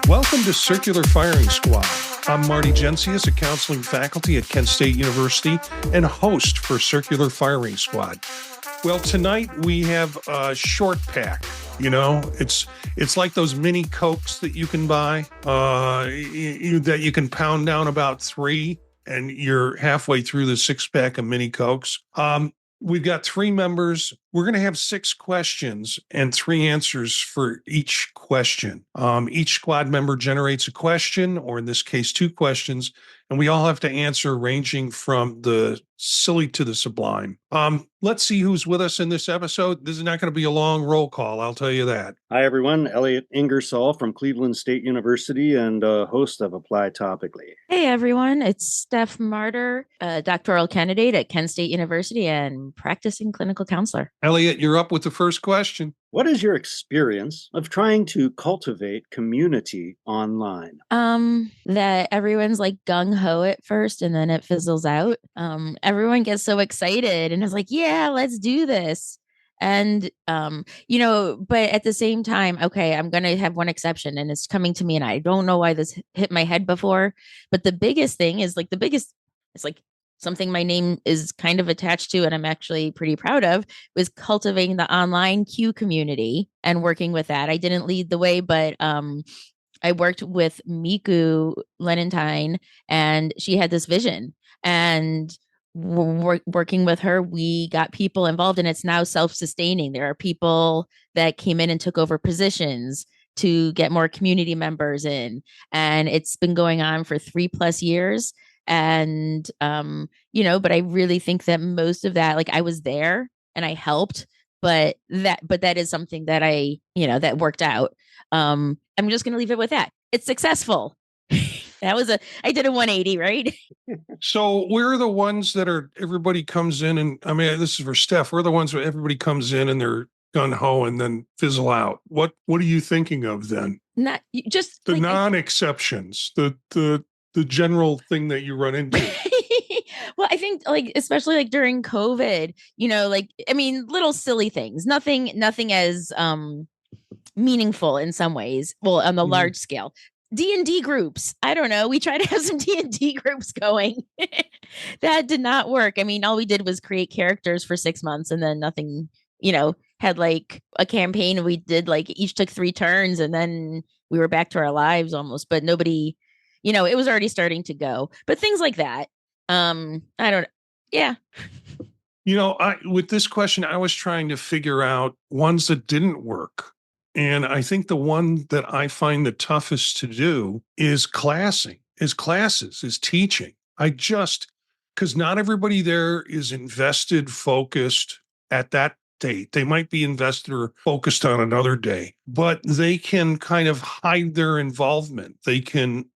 Welcome to Circular Firing Squad. I'm Marty, a counseling faculty at Kent State University and host for Circular Firing Squad. Well, tonight we have a short pack. You know, it's like those mini Cokes that you can buy, that you can pound down about 3, and you're halfway through the 6-pack of mini Cokes. We've got 3 members. We're going to have 6 questions and 3 answers for each question. Each squad member generates a question, or in this case, 2 questions, and we all have to answer ranging from the silly to the sublime. Let's see who's with us in this episode. This is not going to be a long roll call, I'll tell you that. Hi, everyone. Elliott Ingersoll from Cleveland State University and host of Apply Topically. Hey, everyone. It's Steph Martyr, a doctoral candidate at Kent State University and practicing clinical counselor. Elliott, you're up with the first question. What is your experience of trying to cultivate community online? That everyone's like gung-ho at first and then it fizzles out. Everyone gets so excited and is like, yeah, let's do this. And, but at the same time, okay, I'm going to have one exception and it's coming to me and I don't know why this hit my head before. But the biggest thing is it's like something my name is kind of attached to and I'm actually pretty proud of, was cultivating the online Q community and working with that. I didn't lead the way, but I worked with Miku Lenentine and she had this vision, and working with her, we got people involved and it's now self-sustaining. There are people that came in and took over positions to get more community members in, and it's been going on for 3+ years. And, but I really think that most of that, like I was there and I helped, but that is something that that worked out. I'm just going to leave it with that. It's successful. I did a 180, right? So we're the ones that everybody comes in and, I mean, this is for Steph. We're the ones where everybody comes in and they're gung-ho and then fizzle out. What are you thinking of then? Not just the non-exceptions, the general thing that you run into. Well, I think especially during COVID, little silly things, nothing as meaningful in some ways. Well, on the large scale, D&D groups. I don't know. We tried to have some D&D groups going. That did not work. I mean, all we did was create characters for 6 months and then nothing, had a campaign. We did each took 3 turns and then we were back to our lives almost, but nobody, it was already starting to go, but things like that. I don't, yeah. With this question, I was trying to figure out ones that didn't work. And I think the one that I find the toughest to do is classes, is teaching. Because not everybody there is invested, focused at that date. They might be invested or focused on another day, but they can kind of hide their involvement. They can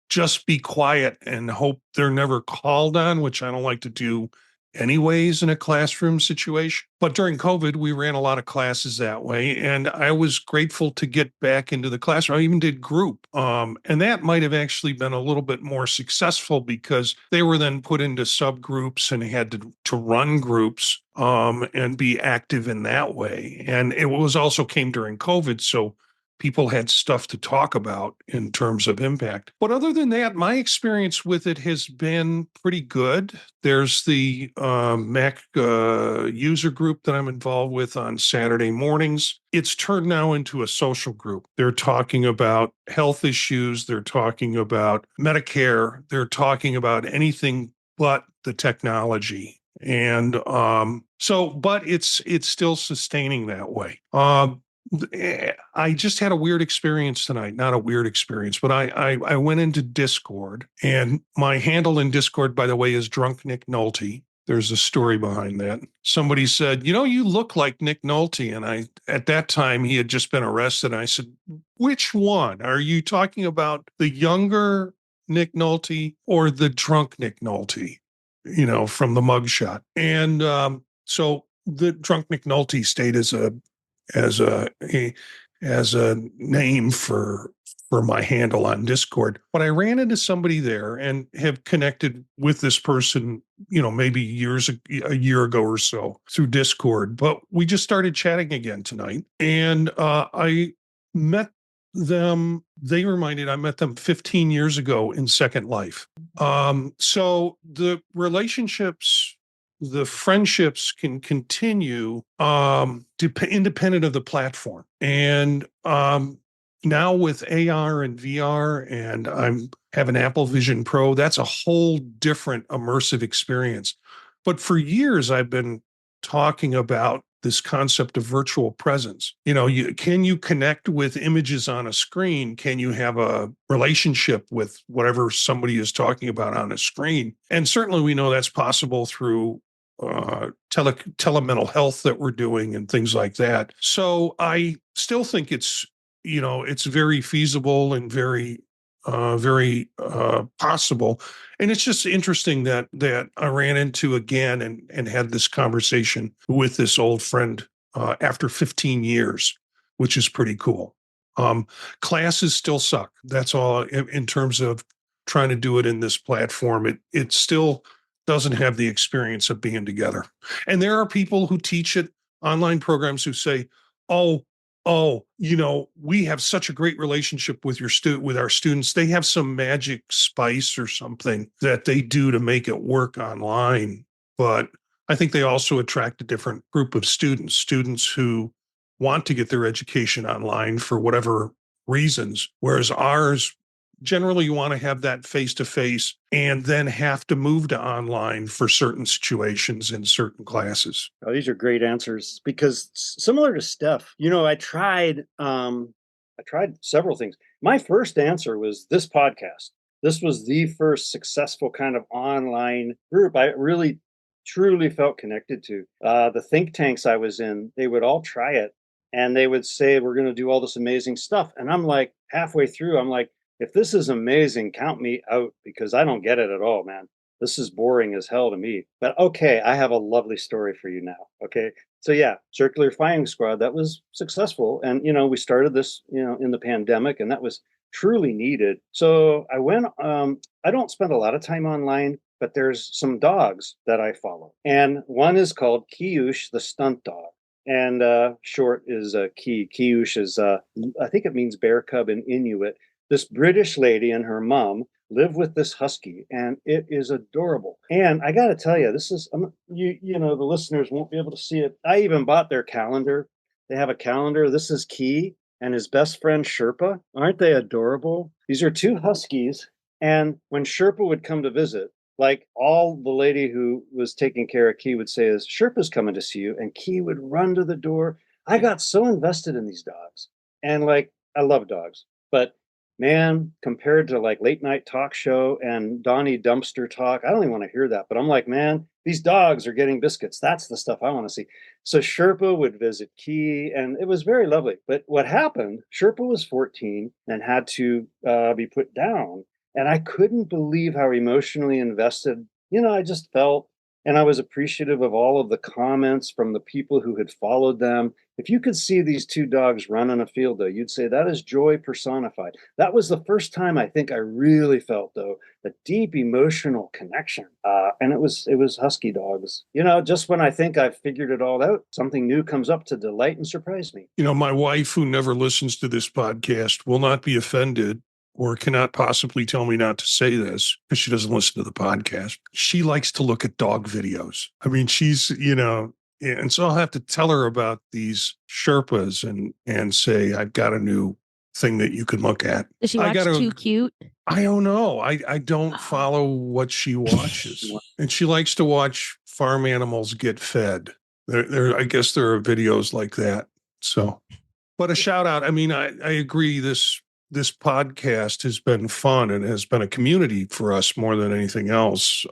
just be quiet and hope they're never called on, which I don't like to do anyways in a classroom situation. But during COVID, we ran a lot of classes that way, and I was grateful to get back into the classroom. I even did group, and that might have actually been a little bit more successful because they were then put into subgroups and had to run groups and be active in that way. And it was also came during COVID, so people had stuff to talk about in terms of impact. But other than that, my experience with it has been pretty good. There's the Mac user group that I'm involved with on Saturday mornings. It's turned now into a social group. They're talking about health issues. They're talking about Medicare. They're talking about anything but the technology. And but it's still sustaining that way. I just had a weird experience tonight. Not a weird experience, but I went into Discord, and my handle in Discord, by the way, is Drunk Nick Nolte. There's a story behind that. Somebody said, you look like Nick Nolte. And at that time, he had just been arrested. I said, which one? Are you talking about the younger Nick Nolte or the drunk Nick Nolte, from the mugshot? And so the drunk Nick Nolte stayed as a as a name for my handle on Discord. But I ran into somebody there and have connected with this person, maybe a year ago or so through Discord. But we just started chatting again tonight, and I met them. I met them 15 years ago in Second Life. So the relationships, the friendships can continue independent of the platform. And now with AR and VR, and I'm have an Apple Vision Pro, that's a whole different immersive experience. But for years, I've been talking about this concept of virtual presence. Can you connect with images on a screen? Can you have a relationship with whatever somebody is talking about on a screen? And certainly we know that's possible through telemental health that we're doing and things like that. So I still think it's very feasible and very possible. And it's just interesting that I ran into again and had this conversation with this old friend after 15 years, which is pretty cool. Classes still suck. That's all in terms of trying to do it in this platform. It still doesn't have the experience of being together. And there are people who teach it, online programs, who say, oh, we have such a great relationship with with our students. They have some magic spice or something that they do to make it work online. But I think they also attract a different group of students who want to get their education online for whatever reasons, whereas ours, generally you want to have that face to face and then have to move to online for certain situations in certain classes. Oh, these are great answers, because similar to Steph, I tried several things. My first answer was this podcast. This was the first successful kind of online group I really truly felt connected to. The think tanks I was in, they would all try it and they would say, we're going to do all this amazing stuff. And I'm like, halfway through, I'm like, if this is amazing, count me out, because I don't get it at all, man. This is boring as hell to me. But okay, I have a lovely story for you now. Okay. So yeah, Circular Firing Squad, that was successful. And we started this, in the pandemic, and that was truly needed. So I went, I don't spend a lot of time online, but there's some dogs that I follow. And one is called Kiyush, the stunt dog. And short is Ki. Kiyush is, I think it means bear cub in Inuit. This British lady and her mom live with this husky, and it is adorable. And I got to tell you, this is, the listeners won't be able to see it. I even bought their calendar. They have a calendar. This is Key and his best friend Sherpa. Aren't they adorable? These are two huskies. And when Sherpa would come to visit, like, all the lady who was taking care of Key would say is, Sherpa's coming to see you. And Key would run to the door. I got so invested in these dogs. And I love dogs. But man, compared to like late night talk show and Donnie Dumpster talk, I don't even want to hear that. But I'm like, man, these dogs are getting biscuits. That's the stuff I want to see. So Sherpa would visit Key, and it was very lovely. But what happened, Sherpa was 14 and had to be put down. And I couldn't believe how emotionally invested, I just felt. And I was appreciative of all of the comments from the people who had followed them. If you could see these two dogs run in a field, though, you'd say that is joy personified. That was the first time I think I really felt, though, a deep emotional connection. And it was husky dogs. Just when I think I've figured it all out, something new comes up to delight and surprise me. My wife, who never listens to this podcast, will not be offended or cannot possibly tell me not to say this because she doesn't listen to the podcast. She likes to look at dog videos. I mean, she's, and so I'll have to tell her about these Sherpas and say, I've got a new thing that you can look at. Does she watch Too Cute? I don't know. I don't follow what she watches. And she likes to watch farm animals get fed. I guess there are videos like that. So, but a shout out. I mean, I agree. This podcast has been fun and has been a community for us more than anything else.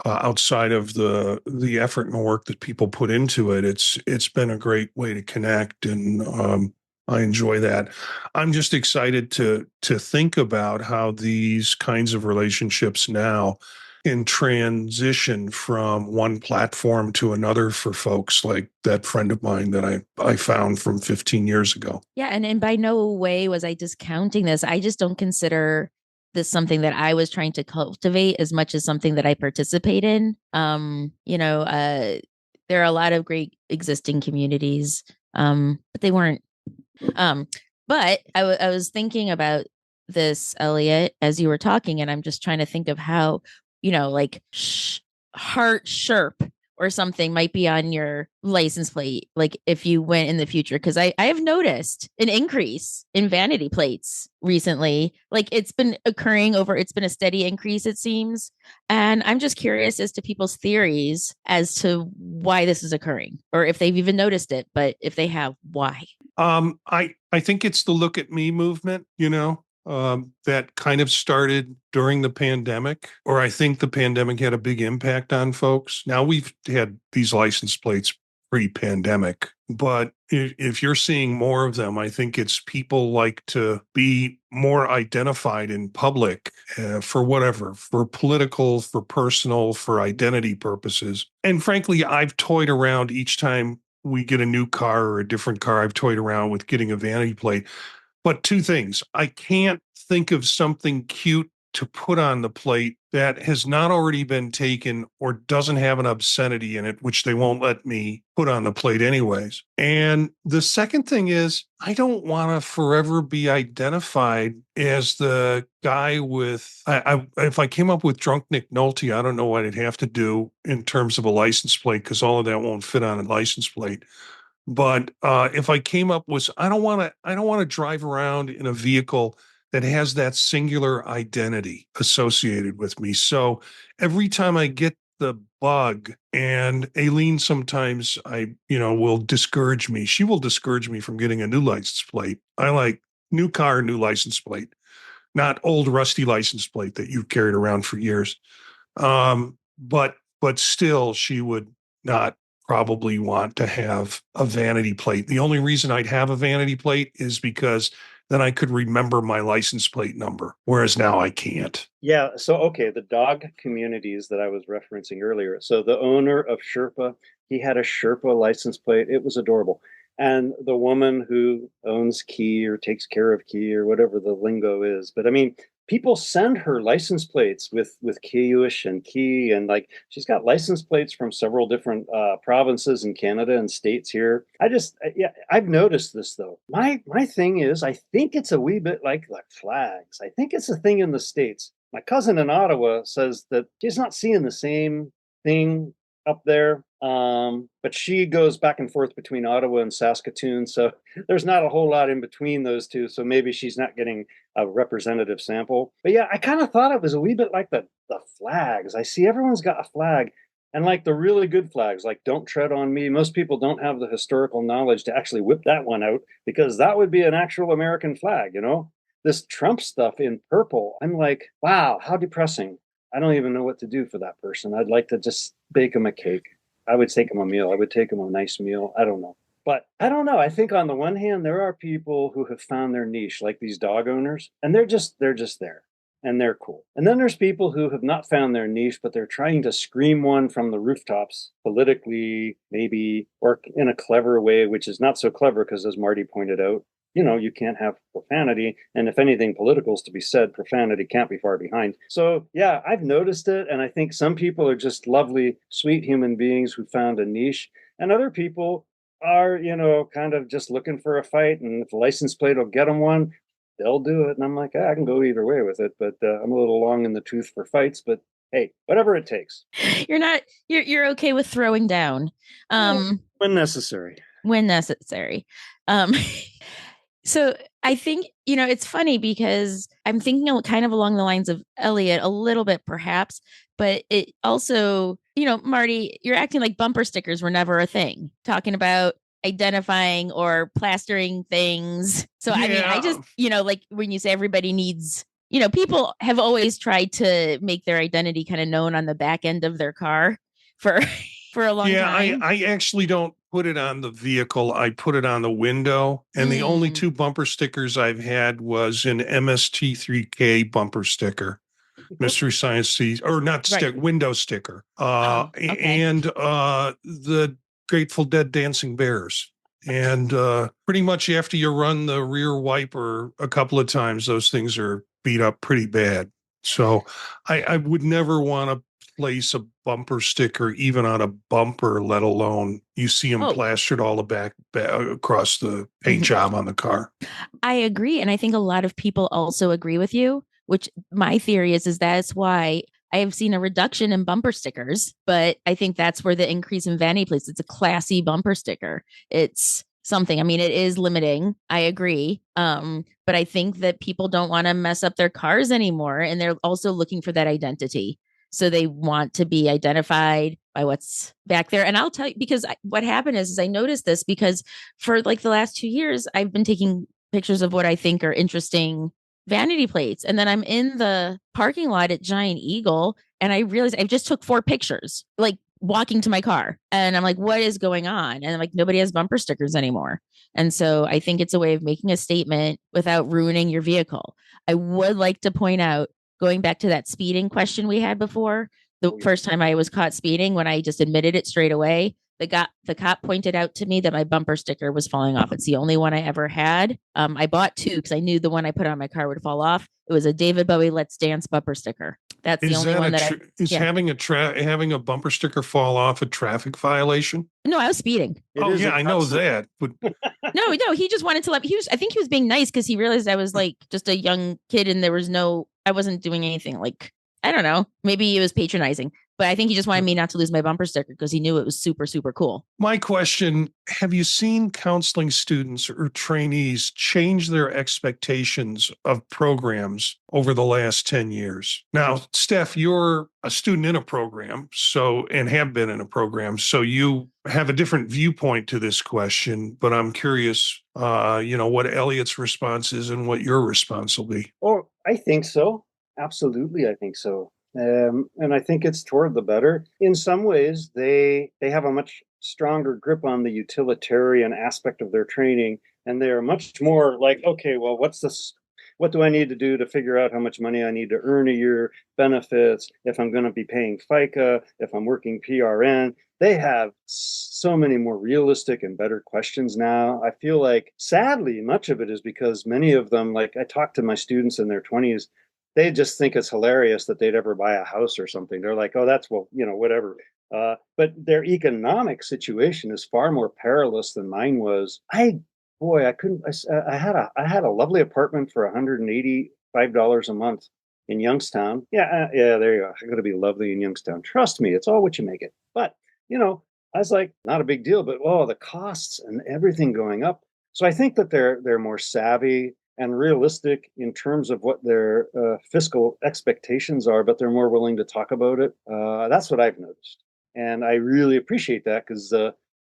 Outside of the effort and work that people put into it, it's been a great way to connect, and I enjoy that. I'm just excited to think about how these kinds of relationships now in transition from one platform to another for folks like that friend of mine that I found from 15 years ago. Yeah, and by no way was I discounting this. I just don't consider this something that I was trying to cultivate as much as something that I participate in. There are a lot of great existing communities, but they weren't. Um, but I was thinking about this, Elliot, as you were talking, and I'm just trying to think of how, like heart sherp or something might be on your license plate, like if you went in the future. Because I have noticed an increase in vanity plates recently. Like it's been it's been a steady increase, it seems. And I'm just curious as to people's theories as to why this is occurring, or if they've even noticed it, but if they have, why? I think it's the look at me movement, that kind of started during the pandemic, or I think the pandemic had a big impact on folks. Now we've had these license plates pre-pandemic, but if you're seeing more of them, I think it's people like to be more identified in public for whatever, for political, for personal, for identity purposes. And frankly, I've toyed around each time we get a new car or a different car. I've toyed around with getting a vanity plate. But two things: I can't think of something cute to put on the plate that has not already been taken or doesn't have an obscenity in it, which they won't let me put on the plate anyways. And the second thing is, I don't want to forever be identified as the guy with, if I came up with drunk Nick Nolte, I don't know what I'd have to do in terms of a license plate, because all of that won't fit on a license plate. But if I came up with, I don't want to drive around in a vehicle that has that singular identity associated with me. So every time I get the bug, and Aileen sometimes will discourage me. She will discourage me from getting a new license plate. I like new car, new license plate, not old rusty license plate that you've carried around for years. But still, she would not probably want to have a vanity plate. The only reason I'd have a vanity plate is because then I could remember my license plate number, whereas now I can't. Yeah. So, okay, the dog communities that I was referencing earlier. So, the owner of Sherpa, he had a Sherpa license plate. It was adorable. And the woman who owns Key or takes care of Key or whatever the lingo is. But I mean, people send her license plates with Keyush and Key, and like she's got license plates from several different provinces in Canada and states here. Yeah, I've noticed this though. My thing is, I think it's a wee bit like flags. I think it's a thing in the States. My cousin in Ottawa says that she's not seeing the same thing up there. But she goes back and forth between Ottawa and Saskatoon. So there's not a whole lot in between those two. So maybe she's not getting a representative sample. But yeah, I kind of thought it was a wee bit like the flags. I see everyone's got a flag. And like the really good flags, like Don't Tread on Me, most people don't have the historical knowledge to actually whip that one out, because that would be an actual American flag, This Trump stuff in purple, I'm like, wow, how depressing. I don't even know what to do for that person. I'd like to just bake him a cake. I would take him a meal. I would take him a nice meal. I don't know. But I don't know. I think on the one hand, there are people who have found their niche, like these dog owners, and they're just there and they're cool. And then there's people who have not found their niche, but they're trying to scream one from the rooftops politically, maybe, or in a clever way, which is not so clever because, as Marty pointed out, you can't have profanity. And if anything political is to be said, profanity can't be far behind. So, yeah, I've noticed it. And I think some people are just lovely, sweet human beings who found a niche. And other people are, kind of just looking for a fight. And if the license plate will get them one, they'll do it. And I'm like, I can go either way with it. But I'm a little long in the tooth for fights. But hey, whatever it takes. You're okay with throwing down. When necessary. When necessary. So I think, it's funny because I'm thinking kind of along the lines of Elliott a little bit, perhaps, but it also, Marty, you're acting like bumper stickers were never a thing, talking about identifying or plastering things. So, I mean, I just, like when you say everybody needs, people have always tried to make their identity kind of known on the back end of their car for for a long time. Yeah, I actually don't put it on the vehicle. I put it on the window. And the only two bumper stickers I've had was an MST3K bumper sticker. Mystery Science Theater, or not Right. window sticker. Okay. And the Grateful Dead Dancing Bears. And pretty much after you run the rear wiper a couple of times, those things are beat up pretty bad. So I would never want to place a bumper sticker even on a bumper, let alone you see them Oh. plastered all the back across the paint job on the car. I agree. And I think a lot of people also agree with you, which my theory is that's why I have seen a reduction in bumper stickers, but I think that's where the increase in vanity plates. It's a classy bumper sticker. It's something. I mean, it is limiting. I agree. But I think that people don't want to mess up their cars anymore. And they're also looking for that identity. So they want to be identified by what's back there. And I'll tell you, because what happened is I noticed this because for like the last 2 years, I've been taking pictures of what I think are interesting vanity plates. And then I'm in the parking lot at Giant Eagle and I realized I just took 4 pictures, like walking to my car. And I'm like, what is going on? And I'm like, nobody has bumper stickers anymore. And so I think it's a way of making a statement without ruining your vehicle. I would like to point out, going back to that speeding question we had before, the first time I was caught speeding, when I just admitted it straight away, the cop pointed out to me that my bumper sticker was falling off. It's the only one I ever had. I bought 2 because I knew the one I put on my car would fall off. It was a David Bowie "Let's Dance" bumper sticker. That's the only one that having a bumper sticker fall off a traffic violation? No, I was speeding. I know that. But no, he just wanted to let me. I think he was being nice because he realized I was like just a young kid and I wasn't doing anything like, I don't know, maybe it was patronizing. But I think he just wanted me not to lose my bumper sticker because he knew it was super, super cool. My question, have you seen counseling students or trainees change their expectations of programs over the last 10 years? Now, Steph, you're a student in a program, and have been in a program, so you have a different viewpoint to this question, but I'm curious, what Elliott's response is and what your response will be. Oh, I think so. Absolutely, I think so. And I think it's toward the better. In some ways, they have a much stronger grip on the utilitarian aspect of their training, and they are much more like, okay, well, what's this? What do I need to do to figure out how much money I need to earn a year, benefits, if I'm going to be paying FICA, if I'm working PRN? They have so many more realistic and better questions now. I feel like, sadly, much of it is because many of them, like I talk to my students in their 20s, they just think it's hilarious that they'd ever buy a house or something. They're like, oh, that's, well, whatever. But their economic situation is far more perilous than mine was. I couldn't. I had a lovely apartment for $185 a month in Youngstown. Yeah, there you go. I'm going to be lovely in Youngstown. Trust me, it's all what you make it. But I was like, not a big deal. But the costs and everything going up. So I think that they're more savvy and realistic in terms of what their fiscal expectations are, but they're more willing to talk about it. That's what I've noticed. And I really appreciate that because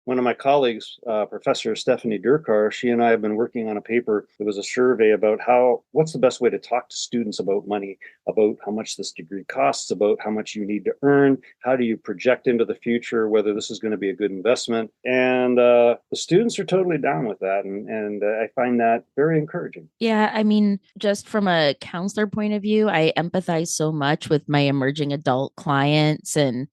one of my colleagues, Professor Stephanie Durkar, she and I have been working on a paper. It was a survey about what's the best way to talk to students about money, about how much this degree costs, about how much you need to earn, how do you project into the future, whether this is going to be a good investment. And the students are totally down with that. And I find that very encouraging. Yeah, I mean, just from a counselor point of view, I empathize so much with my emerging adult clients and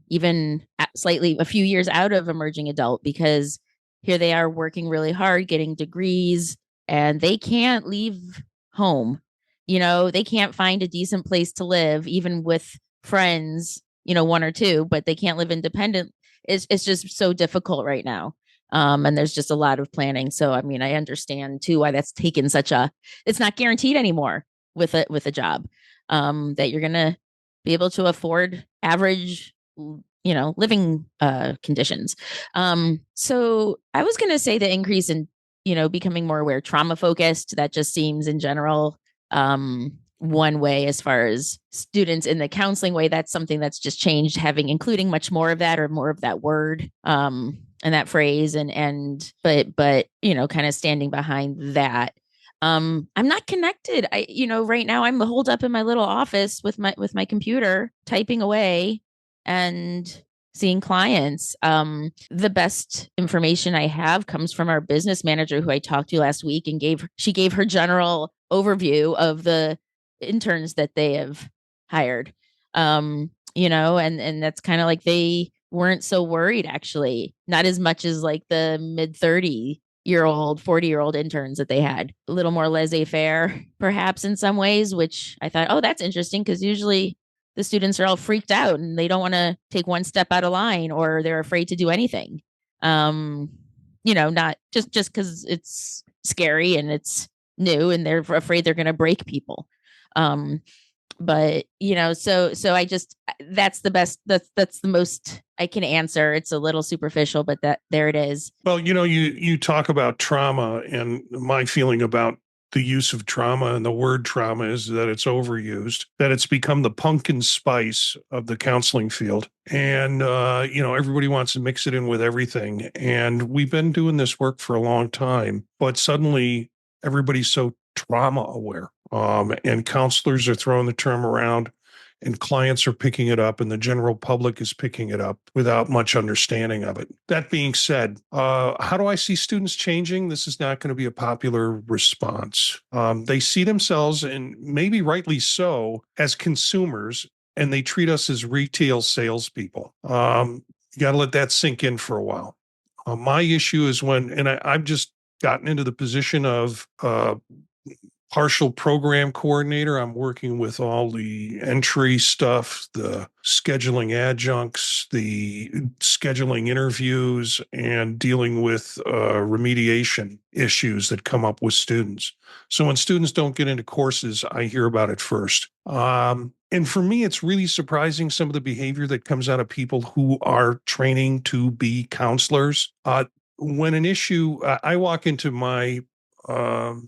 even slightly a few years out of emerging adult, because here they are working really hard, getting degrees, and they can't leave home. They can't find a decent place to live, even with friends, 1 or 2, but they can't live independent. It's just so difficult right now. And there's just a lot of planning. So, I mean, I understand too why that's taken it's not guaranteed anymore with a job, that you're going to be able to afford average, living, conditions. So I was going to say the increase in, becoming more aware, trauma focused, that just seems in general, one way as far as students in the counseling way, that's something that's just changed, including much more of that or more of that word, and that phrase but kind of standing behind that. I'm not connected. Right now I'm holed up in my little office with my computer typing away and seeing clients. The best information I have comes from our business manager who I talked to last week, and she gave her general overview of the interns that they have hired. And that's kind of like they weren't so worried, actually, not as much as like the mid 30-year-old, 40-year-old interns that they had. A little more laissez-faire, perhaps, in some ways, which I thought, oh, that's interesting, because usually the students are all freaked out and they don't want to take one step out of line, or they're afraid to do anything. Not just because it's scary and it's new and they're afraid they're going to break people. But so I just, that's the best, that's the most I can answer. It's a little superficial, but that there it is. Well, you talk about trauma, and my feeling about the use of trauma and the word trauma is that it's overused, that it's become the pumpkin spice of the counseling field. And, everybody wants to mix it in with everything. And we've been doing this work for a long time, but suddenly everybody's so trauma aware. And counselors are throwing the term around, and clients are picking it up, and the general public is picking it up without much understanding of it. That being said, how do I see students changing? This is not going to be a popular response. They see themselves, and maybe rightly so, as consumers, and they treat us as retail salespeople. You got to let that sink in for a while. My issue is I've just gotten into the position of partial program coordinator. I'm working with all the entry stuff, the scheduling adjuncts, the scheduling interviews, and dealing with remediation issues that come up with students. So when students don't get into courses, I hear about it first. And for me, it's really surprising, some of the behavior that comes out of people who are training to be counselors. When an issue, I walk into my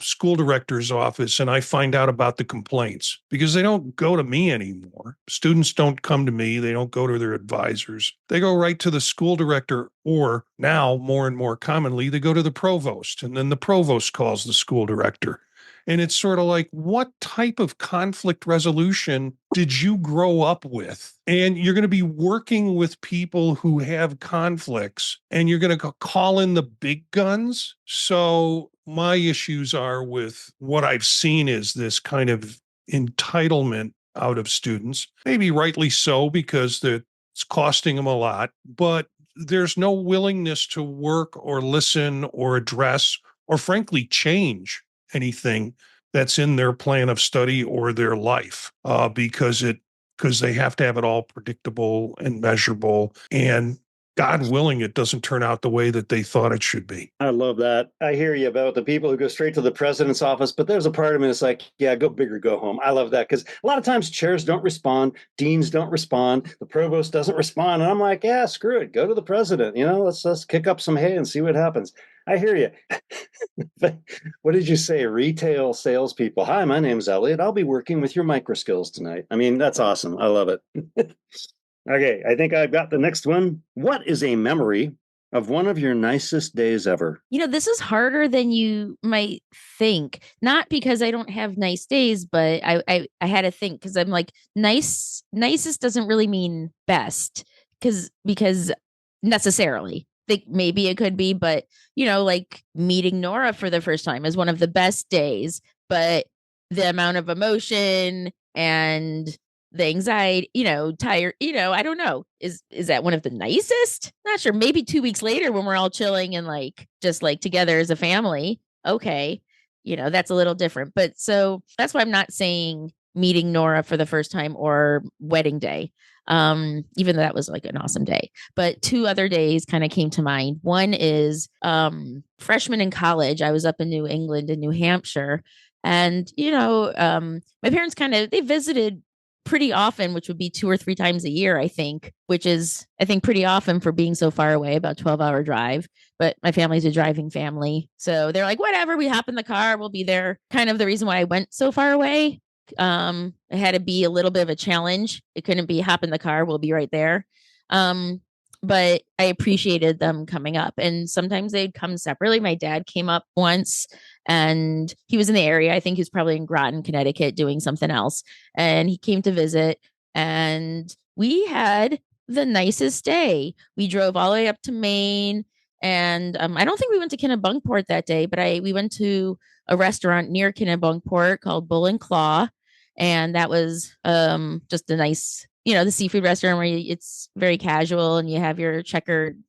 school director's office and I find out about the complaints, because they don't go to me anymore. Students don't come to me. They don't go to their advisors. They go right to the school director, or now more and more commonly, they go to the provost, and then the provost calls the school director. And it's sort of like, what type of conflict resolution did you grow up with? And you're going to be working with people who have conflicts, and you're going to call in the big guns. So my issues are with what I've seen is this kind of entitlement out of students, maybe rightly so, because it's costing them a lot, but there's no willingness to work or listen or address or frankly change anything that's in their plan of study or their life, because they have to have it all predictable and measurable, and God willing, it doesn't turn out the way that they thought it should be. I love that. I hear you about the people who go straight to the president's office, but there's a part of me that's like, yeah, go big or go home. I love that, because a lot of times chairs don't respond, deans don't respond, the provost doesn't respond, and I'm like, yeah, screw it, go to the president. Let's kick up some hay and see what happens. I hear you. What did you say? Retail salespeople. Hi, my name's Elliott. I'll be working with your micro skills tonight. I mean, that's awesome. I love it. Okay, I think I've got the next one. What is a memory of one of your nicest days ever? This is harder than you might think. Not because I don't have nice days, but I had to think, because I'm like, nicest doesn't really mean best, because necessarily. Think maybe it could be, but like meeting Nora for the first time is one of the best days, but the amount of emotion and the anxiety, tired, I don't know. Is that one of the nicest? Not sure. Maybe 2 weeks later when we're all chilling and like just like together as a family. Okay. That's a little different. But so that's why I'm not saying meeting Nora for the first time or wedding day. Even though that was like an awesome day. But 2 other days kind of came to mind. One is freshman in college. I was up in New England and New Hampshire. And, my parents they visited pretty often, which would be 2 or 3 times a year, I think, which is, I think, pretty often for being so far away, about 12-hour drive. But my family's a driving family. So they're like, whatever, we hop in the car, we'll be there. Kind of the reason why I went so far away. It had to be a little bit of a challenge. It couldn't be hop in the car, we'll be right there. But I appreciated them coming up, and sometimes they'd come separately. My dad came up once, and he was in the area. I think he was probably in Groton, Connecticut, doing something else. And he came to visit, and we had the nicest day. We drove all the way up to Maine, and I don't think we went to Kennebunkport that day, but we went to a restaurant near Kennebunkport called Bull and Claw. And that was just a nice, the seafood restaurant where it's very casual and you have your checkered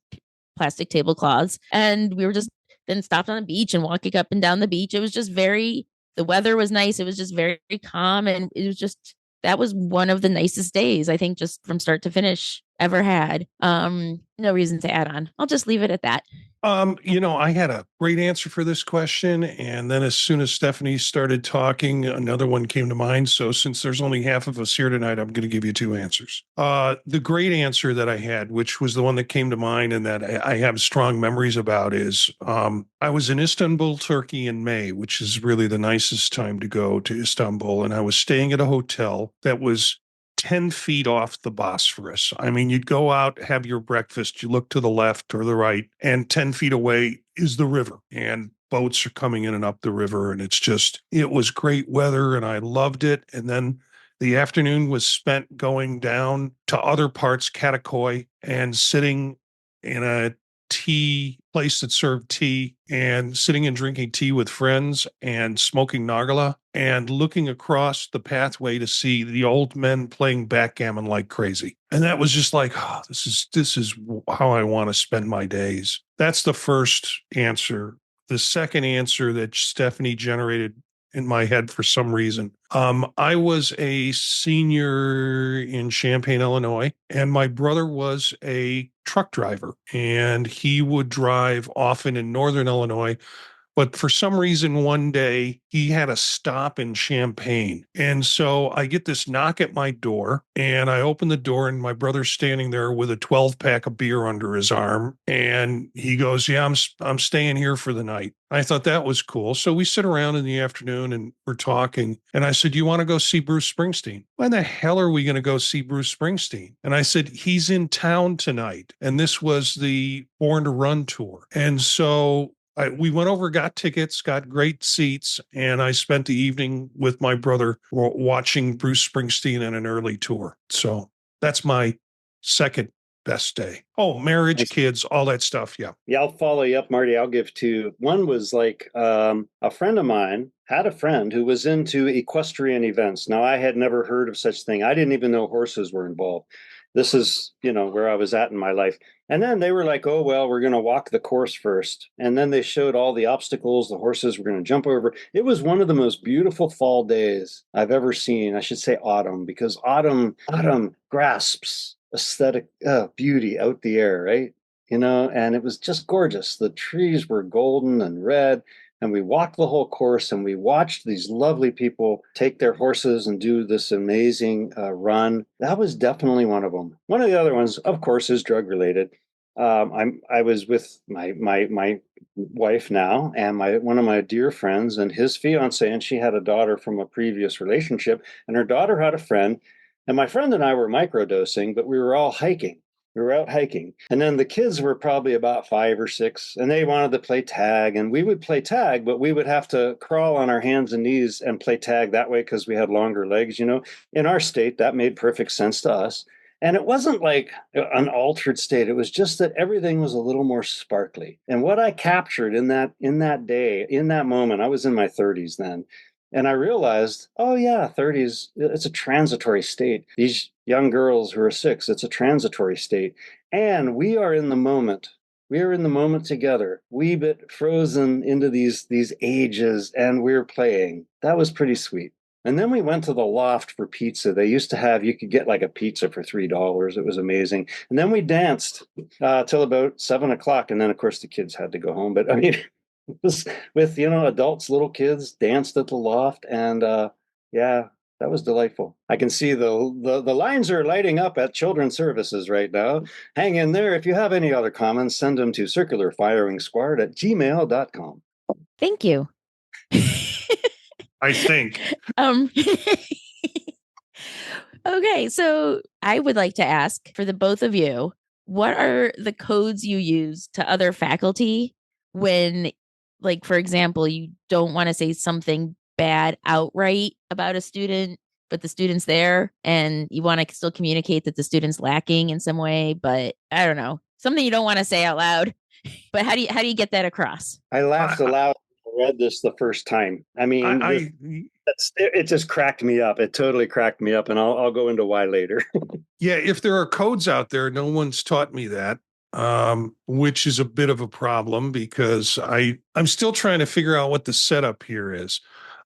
plastic tablecloths. And we were just then stopped on the beach and walking up and down the beach. It was just the weather was nice. It was just very calm. And it was just, that was one of the nicest days, I think, just from start to finish ever had. No reason to add on. I'll just leave it at that. I had a great answer for this question. And then as soon as Stephanie started talking, another one came to mind. So since there's only half of us here tonight, I'm going to give you two answers. The great answer that I had, which was the one that came to mind and that I have strong memories about, is I was in Istanbul, Turkey in May, which is really the nicest time to go to Istanbul. And I was staying at a hotel that was 10 feet off the Bosphorus. I mean, you'd go out, have your breakfast, you look to the left or the right, and 10 feet away is the river. And boats are coming in and up the river. And it was great weather and I loved it. And then the afternoon was spent going down to other parts, Katakoi, and sitting in a tea place that served tea and sitting and drinking tea with friends and smoking nargile and looking across the pathway to see the old men playing backgammon like crazy. And that was just like, oh, this is how I want to spend my days. That's the first answer. The second answer that Stephanie generated in my head for some reason. I was a senior in Champaign, Illinois, and my brother was a truck driver, and he would drive often in Northern Illinois. But for some reason, one day he had a stop in Champaign. And so I get this knock at my door and I open the door and my brother's standing there with a 12 pack of beer under his arm. And he goes, yeah, I'm staying here for the night. I thought that was cool. So we sit around in the afternoon and we're talking. And I said, you want to go see Bruce Springsteen? Why the hell are we going to go see Bruce Springsteen? And I said, he's in town tonight. And this was the Born to Run tour. And so we went over, got tickets, got great seats, and I spent the evening with my brother watching Bruce Springsteen in an early tour. So that's my second best day. Oh, marriage, kids, all that stuff. Yeah. Yeah, I'll follow you up, Marty. I'll give two. One was like a friend of mine had a friend who was into equestrian events. Now, I had never heard of such thing. I didn't even know horses were involved. This is, where I was at in my life. And then they were like, oh, well, we're going to walk the course first. And then they showed all the obstacles the horses were going to jump over. It was one of the most beautiful fall days I've ever seen. I should say autumn, because autumn grasps aesthetic beauty out the air, right? And it was just gorgeous. The trees were golden and red. And we walked the whole course and we watched these lovely people take their horses and do this amazing run. That was definitely one of them. One of the other ones, of course, is drug related. I was with my wife now and one of my dear friends and his fiance, and she had a daughter from a previous relationship, and her daughter had a friend. And my friend and I were microdosing, but we were all hiking. We were out hiking. And then the kids were probably about 5 or 6, and they wanted to play tag. And we would play tag, but we would have to crawl on our hands and knees and play tag that way because we had longer legs. In our state, that made perfect sense to us. And it wasn't like an altered state. It was just that everything was a little more sparkly. And what I captured in that day, in that moment, I was in my 30s then. And I realized, oh yeah, 30s, it's a transitory state. These young girls who are 6, it's a transitory state. And we are in the moment. We are in the moment together. We bit frozen into these ages, and we're playing. That was pretty sweet. And then we went to the Loft for pizza. They used to have, you could get like a pizza for $3. It was amazing. And then we danced till about 7 o'clock. And then, of course, the kids had to go home. But I mean, was with adults, little kids, danced at the Loft, and yeah, that was delightful. I can see the lines are lighting up at Children's Services right now. Hang in there. If you have any other comments, send them to circularfiringsquad@gmail.com. Thank you. I think. Okay, so I would like to ask for the both of you, what are the codes you use to other faculty when, like, for example, you don't want to say something bad outright about a student, but the student's there and you want to still communicate that the student's lacking in some way, but I don't know, something you don't want to say out loud. But how do you get that across? I laughed aloud read this the first time. I mean, I it just cracked me up. It totally cracked me up, and I'll go into why later. yeah, if there are codes out there, no one's taught me that, which is a bit of a problem because I'm still trying to figure out what the setup here is.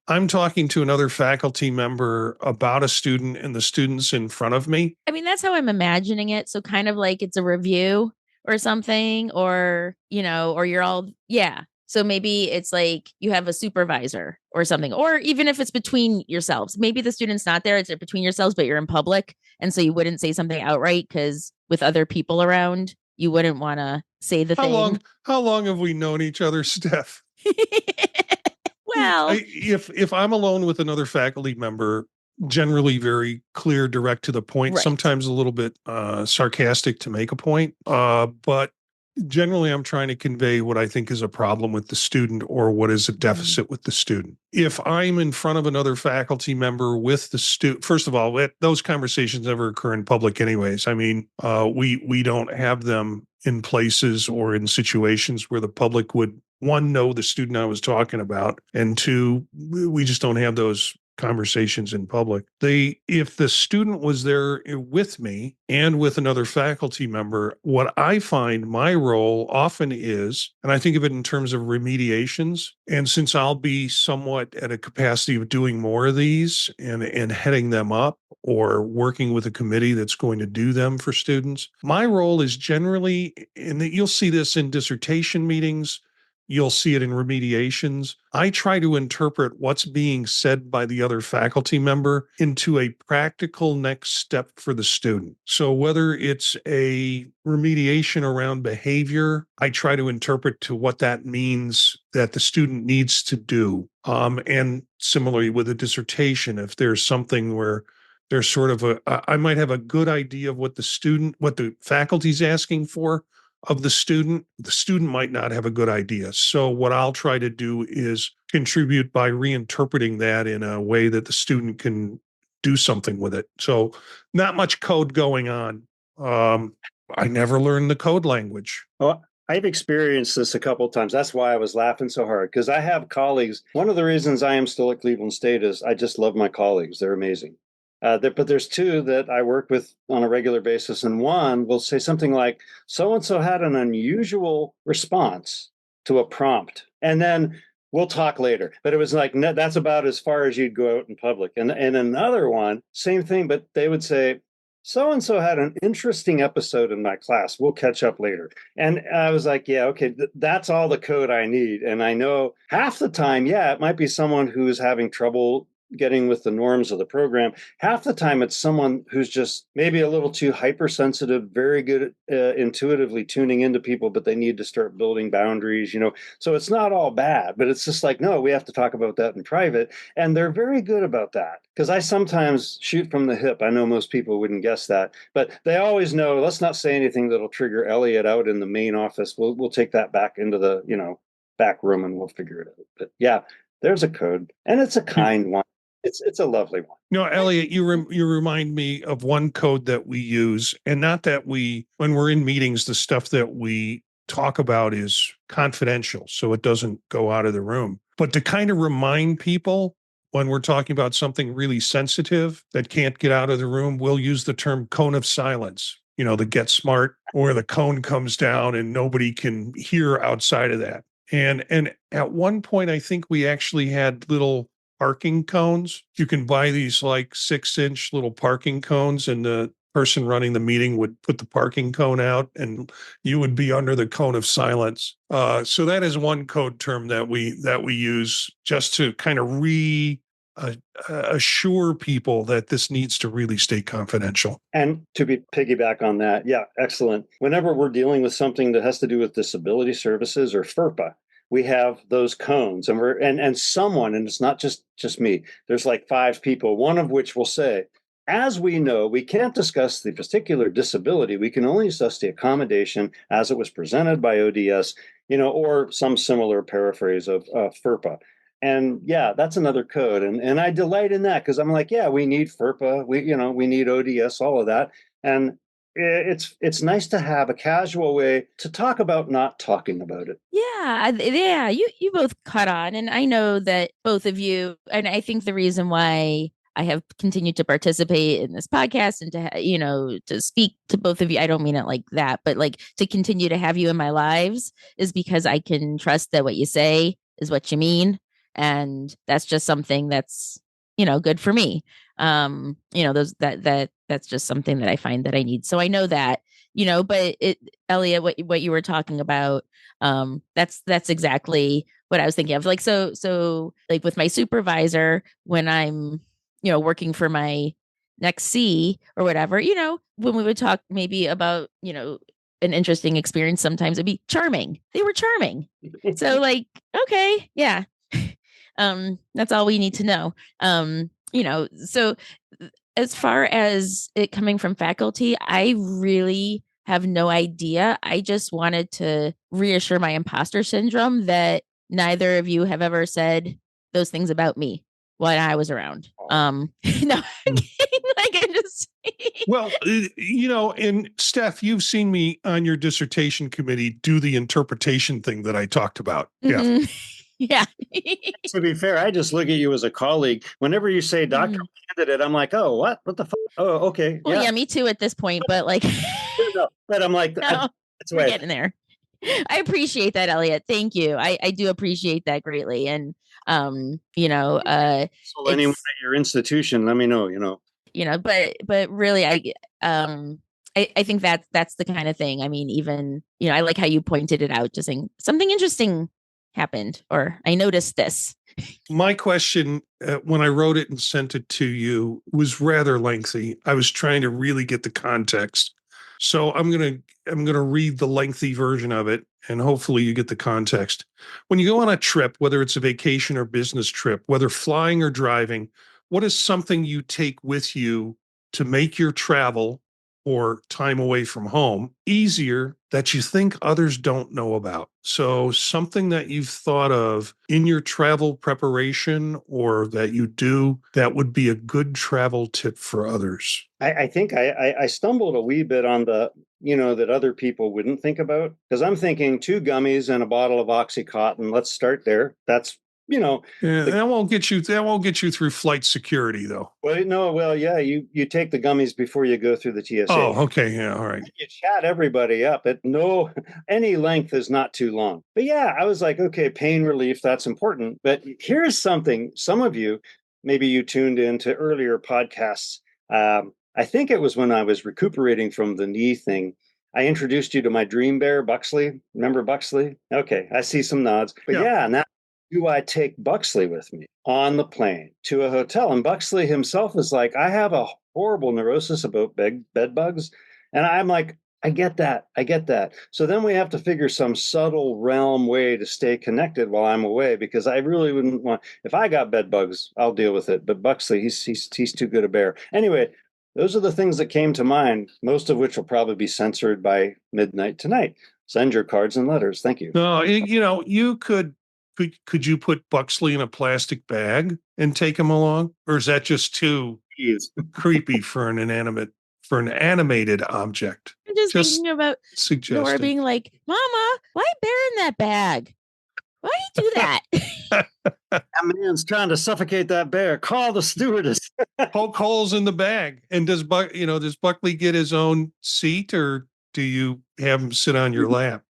I'm talking to another faculty member about a student, and the student's in front of me. I mean, that's how I'm imagining it. So kind of like it's a review or something, or, or you're all, yeah. So maybe it's like you have a supervisor or something, or even if it's between yourselves, maybe the student's not there, it's between yourselves, but you're in public. And so you wouldn't say something outright because with other people around, you wouldn't want to say the How thing. long? How long have we known each other, Steph? Well, If I'm alone with another faculty member, generally very clear, direct to the point, right. sometimes a little bit sarcastic to make a point. But generally, I'm trying to convey what I think is a problem with the student or what is a Mhm. deficit with the student. If I'm in front of another faculty member with the student, first of all, those conversations never occur in public, anyways. I mean, we don't have them in places or in situations where the public would, one, know the student I was talking about, and two, we just don't have those conversations in public. If the student was there with me and with another faculty member, what I find my role often is, and I think of it in terms of remediations, and since I'll be somewhat at a capacity of doing more of these and heading them up or working with a committee that's going to do them for students, my role is generally, and you'll see this in dissertation meetings, you'll see it in remediations. I try to interpret what's being said by the other faculty member into a practical next step for the student. So whether it's a remediation around behavior, I try to interpret to what that means that the student needs to do. And similarly with a dissertation, if there's something where there's sort of I might have a good idea of what the faculty's asking for, of the student might not have a good idea. So what I'll try to do is contribute by reinterpreting that in a way that the student can do something with it. So not much code going on. I never learned the code language. Well, I've experienced this a couple of times. That's why I was laughing so hard, because I have colleagues. One of the reasons I am still at Cleveland State is I just love my colleagues. They're amazing. But there's two that I work with on a regular basis, and one will say something like, "So and so had an unusual response to a prompt," and then we'll talk later. But it was like, no, that's about as far as you'd go out in public. And another one, same thing, but they would say, "So and so had an interesting episode in my class. We'll catch up later." And I was like, yeah, okay, that's all the code I need. And I know half the time, yeah, it might be someone who's having trouble getting with the norms of the program. Half the time, it's someone who's just maybe a little too hypersensitive, very good at intuitively tuning into people, but they need to start building boundaries. So it's not all bad, but it's just like, no, we have to talk about that in private. And they're very good about that, because I sometimes shoot from the hip. I know most people wouldn't guess that, but they always know, let's not say anything that'll trigger Elliott out in the main office. We'll take that back into the back room and we'll figure it out. But yeah, there's a code, and it's a kind one. It's a lovely one. No, Elliot, you remind me of one code that we use, and not that when we're in meetings, the stuff that we talk about is confidential, so it doesn't go out of the room. But to kind of remind people when we're talking about something really sensitive that can't get out of the room, we'll use the term cone of silence. The Get Smart, where the cone comes down and nobody can hear outside of that. And at one point, I think we actually had little parking cones. You can buy these like 6-inch little parking cones, and the person running the meeting would put the parking cone out and you would be under the cone of silence. So that is one code term that we use just to kind of assure people that this needs to really stay confidential. And to be piggyback on that, yeah, excellent. Whenever we're dealing with something that has to do with disability services or FERPA, we have those cones, and someone, and it's not just me. There's like 5 people, one of which will say, as we know, we can't discuss the particular disability. We can only discuss the accommodation as it was presented by ODS, or some similar paraphrase of FERPA. And yeah, that's another code. And I delight in that, because I'm like, yeah, we need FERPA, we need ODS, all of that. And it's nice to have a casual way to talk about not talking about it. Yeah, you both caught on, and I know that both of you, and I think the reason why I have continued to participate in this podcast and to speak to both of you, I don't mean it like that, but like to continue to have you in my lives is because I can trust that what you say is what you mean, and that's just something that's good for me. Those that's just something that I find that I need. So I know that, but Elliot, what you were talking about, that's exactly what I was thinking of. Like, so like with my supervisor, when I'm, working for my next C or whatever, when we would talk maybe about, an interesting experience, sometimes it'd be charming. They were charming. So like, okay, yeah. That's all we need to know. So as far as it coming from faculty, I really have no idea. I just wanted to reassure my imposter syndrome that neither of you have ever said those things about me when I was around. No, I'm kidding. Like I just Well, and Steph, you've seen me on your dissertation committee do the interpretation thing that I talked about. Yeah. Mhm. Yeah. To be fair, I just look at you as a colleague. Whenever you say doctoral candidate, I'm like, oh, what? What the fuck? Oh, okay. Well, yeah, me too at this point, but like, No, but I'm like, no, that's we're why. getting there. I appreciate that, Elliot. Thank you. I do appreciate that greatly. And So anyone at your institution, let me know. but really, I think that's the kind of thing. I mean, even I like how you pointed it out, just saying something interesting happened, or I noticed this. My question, when I wrote it and sent it to you, was rather lengthy. I was trying to really get the context. So I'm gonna read the lengthy version of it, and hopefully you get the context. When you go on a trip, whether it's a vacation or business trip, whether flying or driving, what is something you take with you to make your travel or time away from home easier that you think others don't know about? So, something that you've thought of in your travel preparation or that you do that would be a good travel tip for others. I think I stumbled a wee bit on the, that other people wouldn't think about, because I'm thinking 2 gummies and a bottle of Oxycontin. Let's start there. That's, Yeah, that won't get you. That won't get you through flight security, though. well, no, well, yeah, you take the gummies before you go through the TSA. Oh, okay, yeah, all right. You chat everybody up at no any length is not too long. But yeah, I was like, okay, pain relief, that's important. But here's something: some of you, maybe you tuned into earlier podcasts. I think it was when I was recuperating from the knee thing. I introduced you to my dream bear, Buxley. Remember Buxley? Okay, I see some nods. But yeah, now do I take Buxley with me on the plane to a hotel? And Buxley himself is like, I have a horrible neurosis about bed bugs. And I'm like, I get that. I get that. So then we have to figure some subtle realm way to stay connected while I'm away, because I really wouldn't want, if I got bed bugs, I'll deal with it. But Buxley, he's too good a bear. Anyway, those are the things that came to mind, most of which will probably be censored by midnight tonight. Send your cards and letters. Thank you. No, you could you put Buxley in a plastic bag and take him along, or is that just too creepy for an animated object? I'm just thinking about Nora Suggesting. being like, "Mama, why bear in that bag? Why do you do that?" That man's trying to suffocate that bear. Call the stewardess. Poke holes in the bag. And does Buckley get his own seat, or do you have him sit on your lap?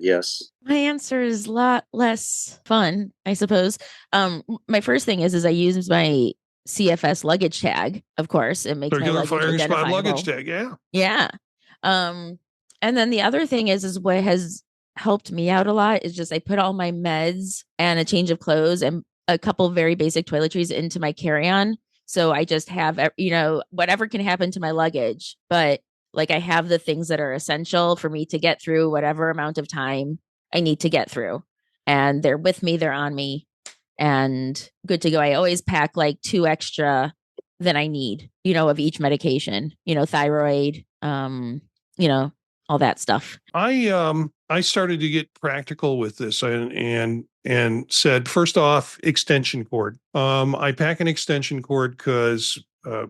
Yes. My answer is a lot less fun, I suppose. My first thing is I use my CFS luggage tag. Of course, it makes my Regular luggage firing squad identifiable. luggage tag. Yeah. Yeah. And then the other thing is what has helped me out a lot is just I put all my meds and a change of clothes and a couple very basic toiletries into my carry-on. So I just have, whatever can happen to my luggage, but like I have the things that are essential for me to get through whatever amount of time I need to get through. And they're with me, they're on me, and good to go. I always pack like 2 extra than I need, of each medication, thyroid, all that stuff. I started to get practical with this and said, first off, extension cord. I pack an extension cord because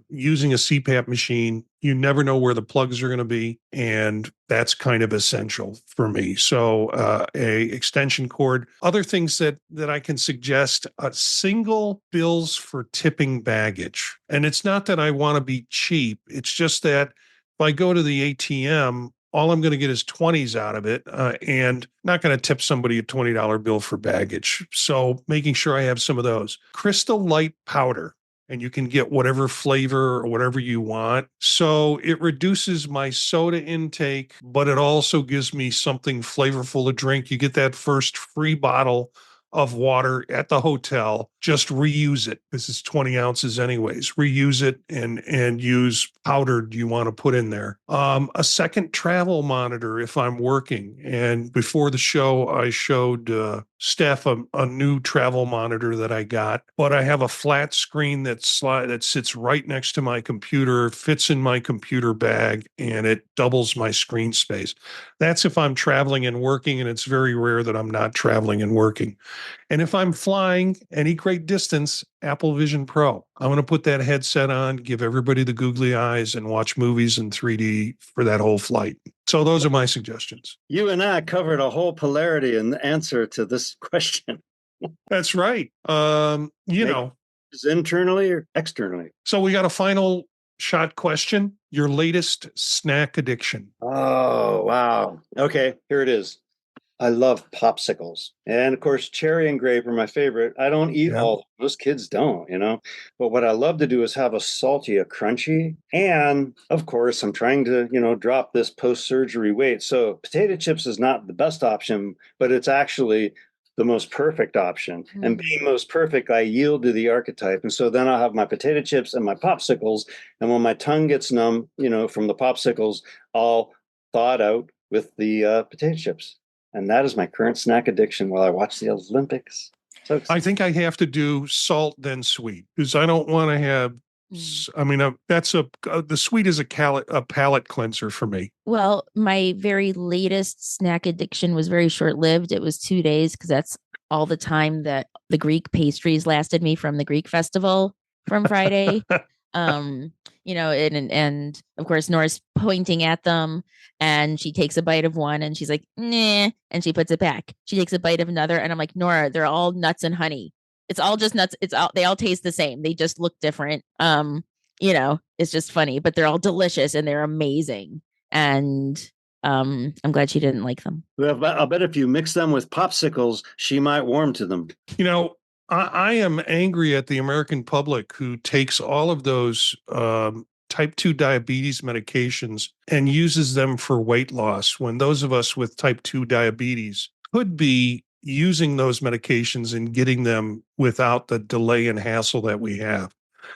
using a CPAP machine. You never know where the plugs are going to be, and that's kind of essential for me. So a extension cord. Other things that I can suggest: single bills for tipping baggage. And it's not that I want to be cheap. It's just that if I go to the ATM, all I'm going to get is 20s out of it, and not going to tip somebody a $20 bill for baggage. So making sure I have some of those. Crystal Light powder, and you can get whatever flavor or whatever you want. So it reduces my soda intake, but it also gives me something flavorful to drink. You get that first free bottle of water at the hotel. Just reuse it. This is 20 ounces anyways. Reuse it and use powder you want to put in there. A second travel monitor if I'm working. And before the show, I showed Steph a new travel monitor that I got, but I have a flat screen that sits right next to my computer, fits in my computer bag, and it doubles my screen space. That's if I'm traveling and working, and it's very rare that I'm not traveling and working. And if I'm flying any great distance, Apple Vision Pro. I'm going to put that headset on, give everybody the googly eyes, and watch movies in 3D for that whole flight. So those are my suggestions. You and I covered a whole polarity in the answer to this question. That's right. Is internally or externally? So we got a final shot question. Your latest snack addiction. Oh, wow. Okay, here it is. I love popsicles. And of course, cherry and grape are my favorite. I don't eat all. Most kids don't, But what I love to do is have a salty, a crunchy. And of course, I'm trying to, drop this post-surgery weight. So potato chips is not the best option, but it's actually the most perfect option. And being most perfect, I yield to the archetype. And so then I'll have my potato chips and my popsicles. And when my tongue gets numb, from the popsicles, I'll thaw it out with the potato chips. And that is my current snack addiction while I watch the Olympics. So I think I have to do salt then sweet because I don't want to have. The sweet is a palate cleanser for me. Well, my very latest snack addiction was very short lived. It was 2 days because that's all the time that the Greek pastries lasted me from the Greek festival from Friday. And of course Nora's pointing at them and she takes a bite of one and she's like, nah, and she puts it back. She takes a bite of another and I'm like, Nora, they're all nuts and honey. It's all just nuts. They all taste the same. They just look different. It's just funny, but they're all delicious and they're amazing. And I'm glad she didn't like them. Well, I'll bet if you mix them with popsicles, she might warm to them. I am angry at the American public who takes all of those type 2 diabetes medications and uses them for weight loss when those of us with type 2 diabetes could be using those medications and getting them without the delay and hassle that we have.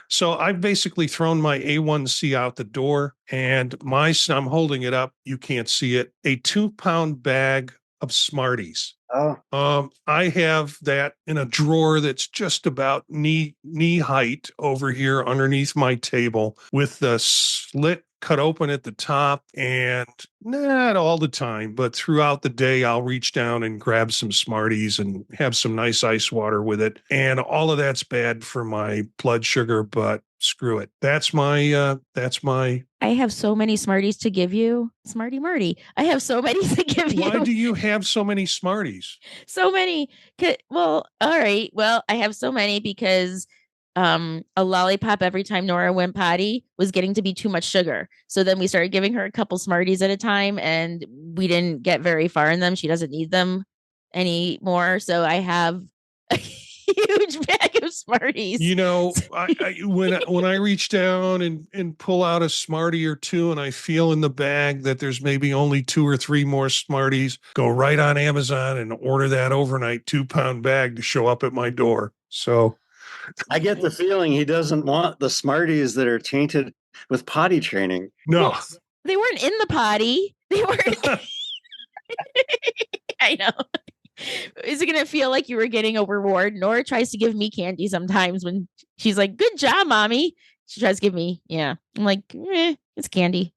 So I've basically thrown my A1C out the door, and I'm holding it up. You can't see it. A 2-pound bag of Smarties. I have that in a drawer that's just about knee height over here underneath my table with the slit cut open at the top, and not all the time, but throughout the day, I'll reach down and grab some Smarties and have some nice ice water with it. And all of that's bad for my blood sugar, but screw it. That's my I have so many Smarties to give you. Smarty Marty. I have so many to give you. Why do you have so many Smarties? So many. Well, all right. Well, I have so many because a lollipop every time Nora went potty was getting to be too much sugar. So then we started giving her a couple Smarties at a time and we didn't get very far in them. She doesn't need them anymore. So I have a huge bag of Smarties. When I reach down and pull out a Smartie or two and I feel in the bag that there's maybe only 2 or 3 more Smarties, go right on Amazon and order that overnight 2-pound bag to show up at my door. So I get the feeling he doesn't want the Smarties that are tainted with potty training. No. Well, they weren't in the potty. They were. I know. Is it going to feel like you were getting a reward? Nora tries to give me candy sometimes when she's like, good job, mommy. She tries to give me, yeah. I'm like, it's candy.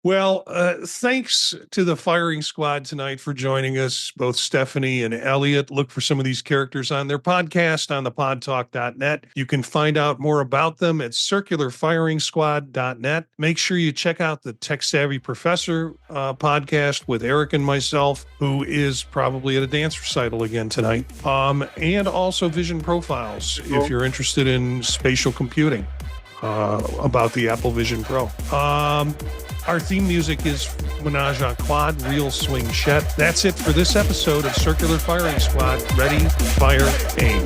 Well, thanks to the firing squad tonight for joining us, both Stephanie and Elliott. Look for some of these characters on their podcast on thepodtalk.net. You can find out more about them at circularfiringsquad.net. Make sure you check out the Tech Savvy Professor podcast with Eric and myself, who is probably at a dance recital again tonight. And also Vision Profiles if you're interested in spatial computing. About the Apple Vision Pro. Our theme music is Menage a Quad, Real Swing Shet. That's it for this episode of Circular Firing Squad. Ready, fire, aim.